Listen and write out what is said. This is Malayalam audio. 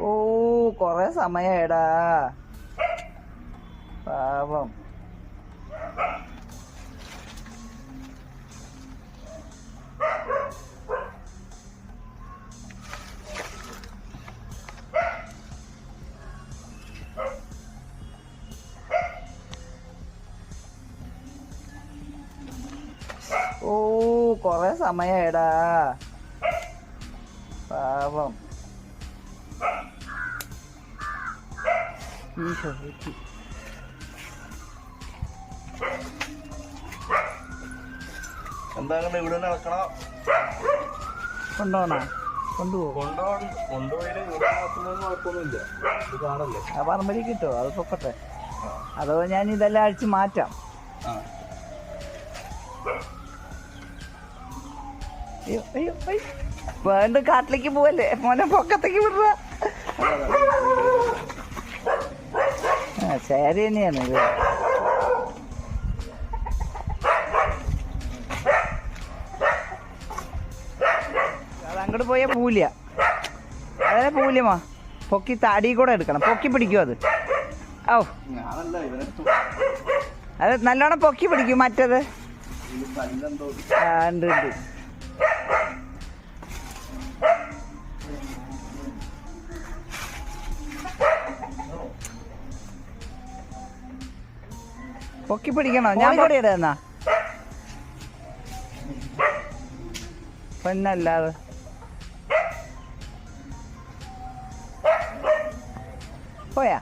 ഓ കൊറേ സമയായടാ പാവം. ഓ കൊറേ സമയായടാ പാവം. ഈശോ എന്താ ഇവിടെ നടക്കണോ? കൊണ്ടുപോണോ? കൊണ്ടുപോകും. കൊണ്ടുപോയി കുഴപ്പമൊന്നുമില്ല. ഇത് കാണല്ലേ ആ പറമ്പരി കിട്ടുമോ? അത് പൊക്കട്ടെ. അതോ ഞാൻ ഇതെല്ലാം അഴിച്ച് മാറ്റാം. അയ്യോ അയ്യോ അയ്യോ വീണ്ടും കാട്ടിലേക്ക് പോവല്ലേ മോനെ, പൊക്കത്തേക്ക് വിടുക. ആ ശരി തന്നെയാണ് ഇത്. അതങ്ങോട്ട് പോയാൽ പൂലിയ, അതേ പൂല്യമാ. പൊക്കി താടി കൂടെ എടുക്കണം, പൊക്കി പിടിക്കും അത്. ഓ അത് നല്ലോണം പൊക്കി പിടിക്കും. മറ്റത് ഉണ്ട് ഉണ്ട്. പൊക്കി പിടിക്കണോ? ഞാൻ കൂടെ ഇടുന്ന പെണ്ണല്ലാതെ. പോയാ